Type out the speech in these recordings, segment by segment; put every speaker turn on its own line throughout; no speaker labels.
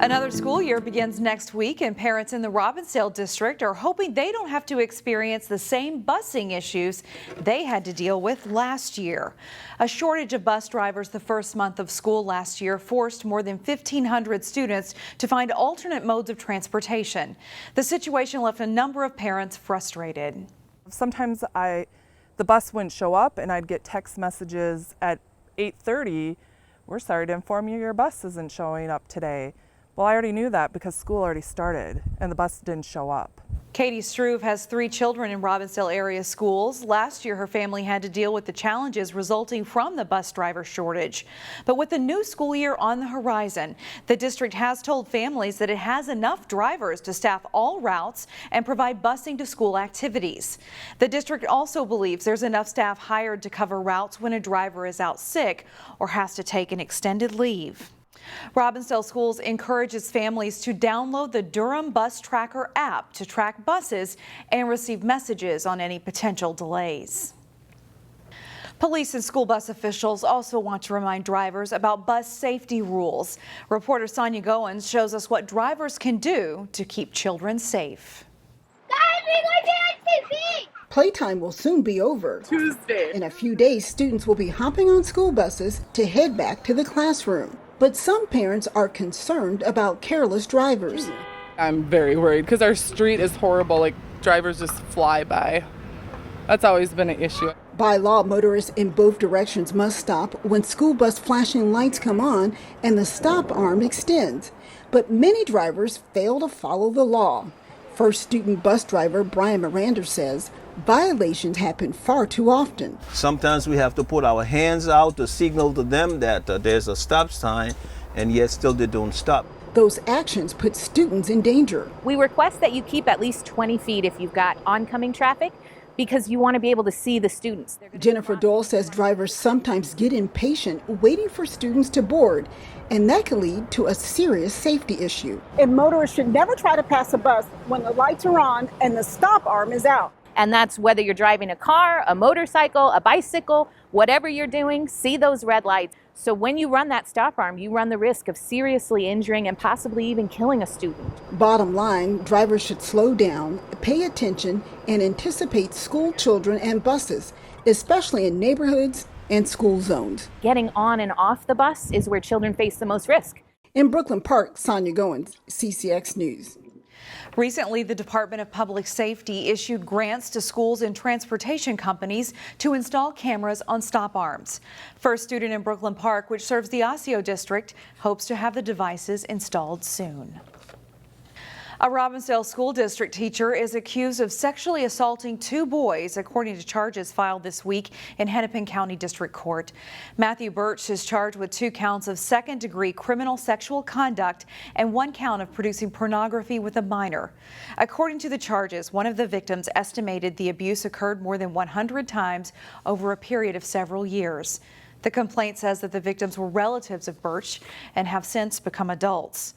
Another school year begins next week, and parents in the Robbinsdale district are hoping they don't have to experience the same busing issues they had to deal with last year. A shortage of bus drivers the first month of school last year forced more than 1,500 students to find alternate modes of transportation. The situation left a number of parents frustrated.
Sometimes the bus wouldn't show up and I'd get text messages at 8:30, "We're sorry to inform you your bus isn't showing up today." Well, I already knew that because school already started and the bus didn't show up.
Katie Struve has 3 children in Robbinsdale area schools. Last year, her family had to deal with the challenges resulting from the bus driver shortage. But with the new school year on the horizon, the district has told families that it has enough drivers to staff all routes and provide busing to school activities. The district also believes there's enough staff hired to cover routes when a driver is out sick or has to take an extended leave. Robbinsdale Schools encourages families to download the Durham Bus Tracker app to track buses and receive messages on any potential delays. Police and school bus officials also want to remind drivers about bus safety rules. Reporter Sonia Goins shows us what drivers can do to keep children safe.
Playtime will soon be over.
Tuesday.
In a few days, students will be hopping on school buses to head back to the classroom. But some parents are concerned about careless drivers.
I'm very worried because our street is horrible. Like, drivers just fly by. That's always been an issue.
By law, motorists in both directions must stop when school bus flashing lights come on and the stop arm extends. But many drivers fail to follow the law. First student bus driver Brian Miranda says violations happen far too often.
Sometimes we have to put our hands out to signal to them that there's a stop sign, and yet still they don't stop.
Those actions put students in danger.
We request that you keep at least 20 feet if you've got oncoming traffic, because you want to be able to see the students.
Jennifer Dole says drivers sometimes get impatient waiting for students to board, and that can lead to a serious safety issue.
And motorists should never try to pass a bus when the lights are on and the stop arm is out.
And that's whether you're driving a car, a motorcycle, a bicycle, whatever you're doing, see those red lights. So when you run that stop arm, you run the risk of seriously injuring and possibly even killing a student.
Bottom line, drivers should slow down, pay attention, and anticipate school children and buses, especially in neighborhoods and school zones.
Getting on and off the bus is where children face the most risk.
In Brooklyn Park, Sonia Goins, CCX News.
Recently, the Department of Public Safety issued grants to schools and transportation companies to install cameras on stop arms. First Student in Brooklyn Park, which serves the Osseo district, hopes to have the devices installed soon. A Robbinsdale school district teacher is accused of sexually assaulting 2 boys, according to charges filed this week in Hennepin County District Court. Matthew Birch is charged with 2 counts of second-degree criminal sexual conduct and 1 count of producing pornography with a minor. According to the charges, one of the victims estimated the abuse occurred more than 100 times over a period of several years. The complaint says that the victims were relatives of Birch and have since become adults.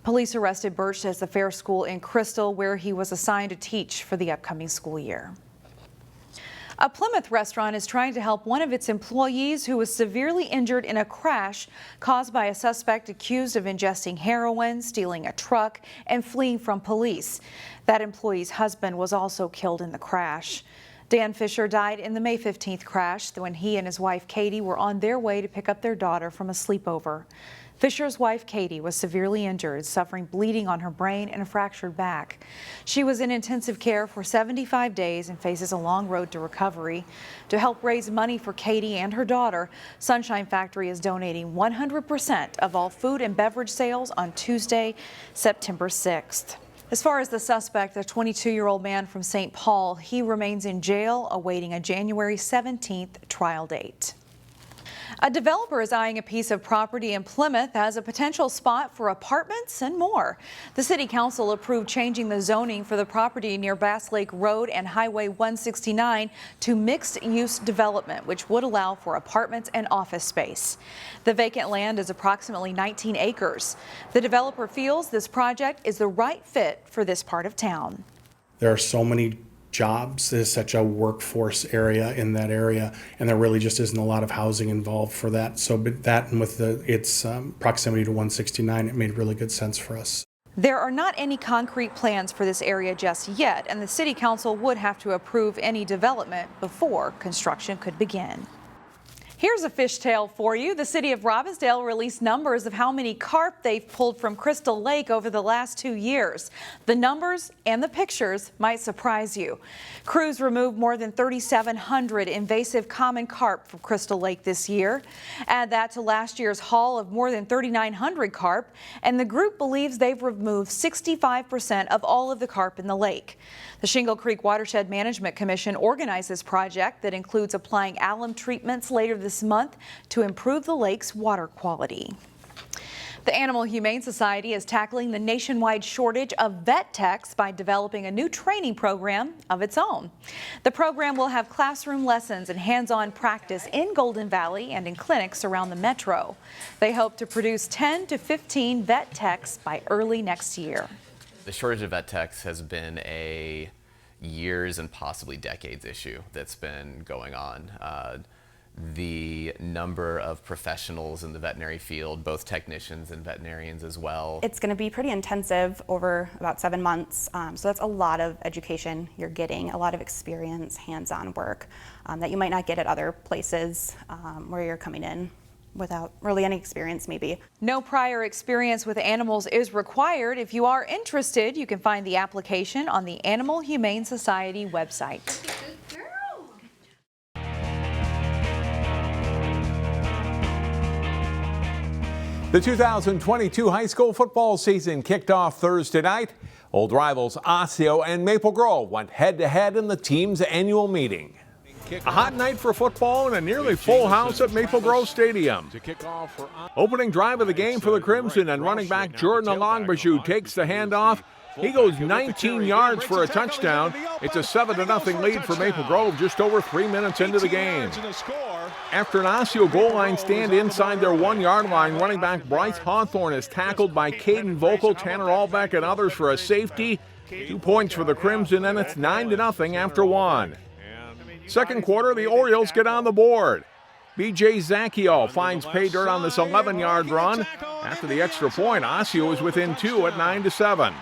Police arrested Birch at the Fair School in Crystal, where he was assigned to teach for the upcoming school year. A Plymouth restaurant is trying to help one of its employees who was severely injured in a crash caused by a suspect accused of ingesting heroin, stealing a truck, and fleeing from police. That employee's husband was also killed in the crash. Dan Fisher died in the May 15th crash when he and his wife Katie were on their way to pick up their daughter from a sleepover. Fisher's wife, Katie, was severely injured, suffering bleeding on her brain and a fractured back. She was in intensive care for 75 days and faces a long road to recovery. To help raise money for Katie and her daughter, Sunshine Factory is donating 100% of all food and beverage sales on Tuesday, September 6th. As far as the suspect, a 22-year-old man from St. Paul, he remains in jail awaiting a January 17th trial date. A developer is eyeing a piece of property in Plymouth as a potential spot for apartments and more. The City Council approved changing the zoning for the property near Bass Lake Road and Highway 169 to mixed-use development, which would allow for apartments and office space. The vacant land is approximately 19 acres. The developer feels this project is the right fit for this part of town.
There are so many jobs. There's such a workforce area in that area, and there really just isn't a lot of housing involved for that. So but that, and with its proximity to 169, it made really good sense for us.
There are not any concrete plans for this area just yet, and the City Council would have to approve any development before construction could begin. Here's a fishtail for you. The city of Robbinsdale released numbers of how many carp they've pulled from Crystal Lake over the last 2 years. The numbers and the pictures might surprise you. Crews removed more than 3,700 invasive common carp from Crystal Lake this year. Add that to last year's haul of more than 3,900 carp, and the group believes they've removed 65% of all of the carp in the lake. The Shingle Creek Watershed Management Commission organized this project that includes applying alum treatments later this month to improve the lake's water quality. The Animal Humane Society is tackling the nationwide shortage of vet techs by developing a new training program of its own. The program will have classroom lessons and hands-on practice in Golden Valley and in clinics around the metro. They hope to produce 10 to 15 vet techs by early next year.
The shortage of vet techs has been a years and possibly decades issue that's been going on. The number of professionals in the veterinary field, both technicians and veterinarians as well.
It's going to be pretty intensive over about 7 months, so that's a lot of education you're getting, a lot of experience, hands-on work that you might not get at other places where you're coming in without really any experience maybe.
No prior experience with animals is required. If you are interested, you can find the application on the Animal Humane Society website.
The 2022 high school football season kicked off Thursday night. Old rivals Osseo and Maple Grove went head-to-head in the team's annual meeting.
A hot night for football and a nearly full house at Maple Grove Stadium. Opening drive of the game for the Crimson, and running back Jordan Alongbashu takes the handoff. He goes 19 yards for a touchdown. It's a 7-0 lead for Maple Grove just over 3 minutes into the game. After an Osseo goal line stand inside their 1-yard line, running back Bryce Hawthorne is tackled by Caden Vogel, Tanner Allbeck, and others for a safety. 2 points for the Crimson, and it's 9-0 after 1. Second quarter, the Orioles get on the board. B.J. Zacchio finds pay dirt on this 11-yard run. After the extra point, Osseo is within 2 at 9-7.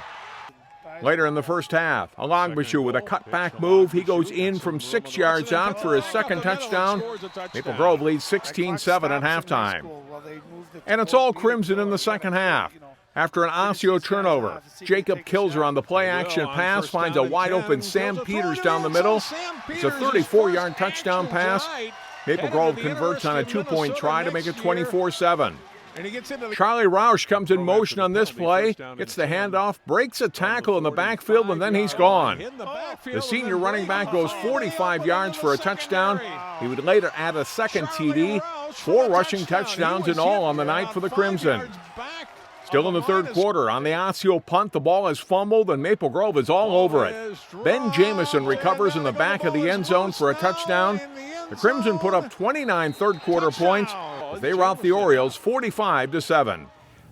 Later in the first half, Alongbashu with a cutback move. He goes in from 6 yards out for his second touchdown. Maple Grove leads 16-7 at halftime. And it's all Crimson in the second half. After an Osseo turnover, Jacob Kilzer on the play-action pass finds a wide-open Sam Peters down the middle. It's a 34-yard touchdown pass. Maple Grove converts on a 2-point try to make it 24-7. Charlie Roush comes in motion on this play, gets the handoff, breaks a tackle in the backfield, and then he's gone. The senior running back goes 45 yards for a touchdown. He would later add a second TD, 4 rushing touchdowns in all on the night for the Crimson. Still in the third quarter, on the Osseo punt, the ball is fumbled and Maple Grove is all over it. Ben Jamison recovers in the back of the end zone for a touchdown. The Crimson put up 29 third quarter points as they rout the Orioles 45-7.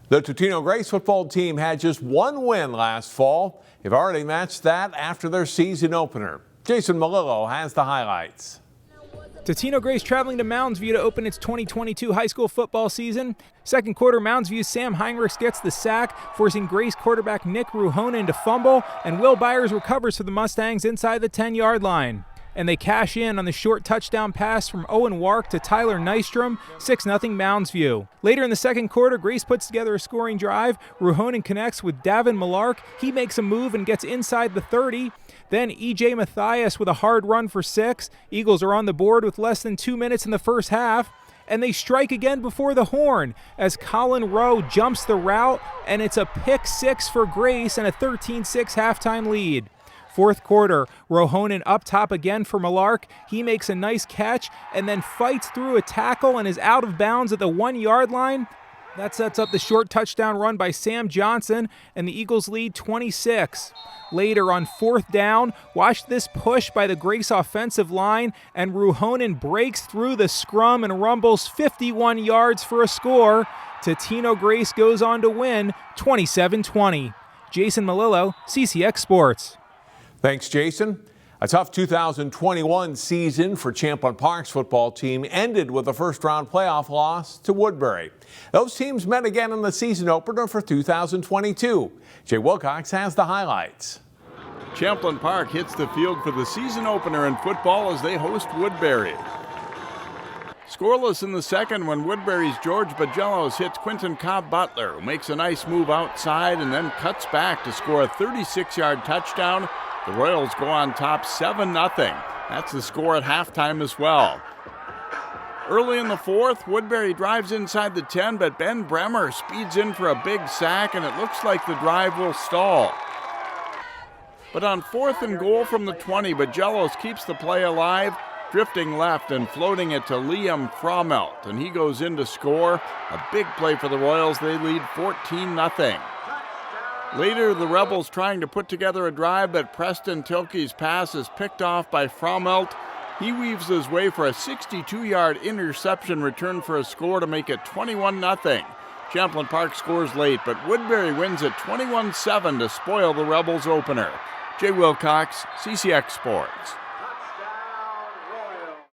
The Totino-Grace football team had just 1 win last fall. They've already matched that after their season opener. Jason Malillo has the highlights.
Totino-Grace traveling to Mounds View to open its 2022 high school football season. Second quarter, Mounds View's Sam Heinrichs gets the sack, forcing Grace quarterback Nick Ruhonen to fumble, and Will Byers recovers for the Mustangs inside the 10-yard line. And they cash in on the short touchdown pass from Owen Wark to Tyler Nystrom, 6-0 Mounds View. Later in the second quarter, Grace puts together a scoring drive. Ruhonen connects with Davin Malark. He makes a move and gets inside the 30. Then E.J. Mathias with a hard run for 6. Eagles are on the board with less than 2 minutes in the first half. And they strike again before the horn as Colin Rowe jumps the route, and it's a pick 6 for Grace and a 13-6 halftime lead. Fourth quarter, Ruhonen up top again for Malark. He makes a nice catch and then fights through a tackle and is out of bounds at the 1-yard line. That sets up the short touchdown run by Sam Johnson, and the Eagles lead 26. Later on fourth down, watch this push by the Grace offensive line, and Ruhonen breaks through the scrum and rumbles 51 yards for a score. Totino-Grace goes on to win 27-20. Jason Malillo, CCX Sports.
Thanks, Jason. A tough 2021 season for Champlin Park's football team ended with a first-round playoff loss to Woodbury. Those teams met again in the season opener for 2022. Jay Wilcox has the highlights.
Champlin Park hits the field for the season opener in football as they host Woodbury. Scoreless in the second when Woodbury's George Bagelos hits Quinton Cobb-Butler, who makes a nice move outside and then cuts back to score a 36-yard touchdown. The Royals go on top 7-0. That's the score at halftime as well. Early in the fourth, Woodbury drives inside the 10, but Ben Bremer speeds in for a big sack, and it looks like the drive will stall. But on 4th and goal from the 20, Bagelos keeps the play alive, drifting left and floating it to Liam Frommelt, and he goes in to score. A big play for the Royals. They lead 14-0. Later, the Rebels trying to put together a drive, but Preston Tilkey's pass is picked off by Frommelt. He weaves his way for a 62-yard interception return for a score to make it 21-0. Champlin Park scores late, but Woodbury wins at 21-7 to spoil the Rebels opener. Jay Wilcox, CCX Sports.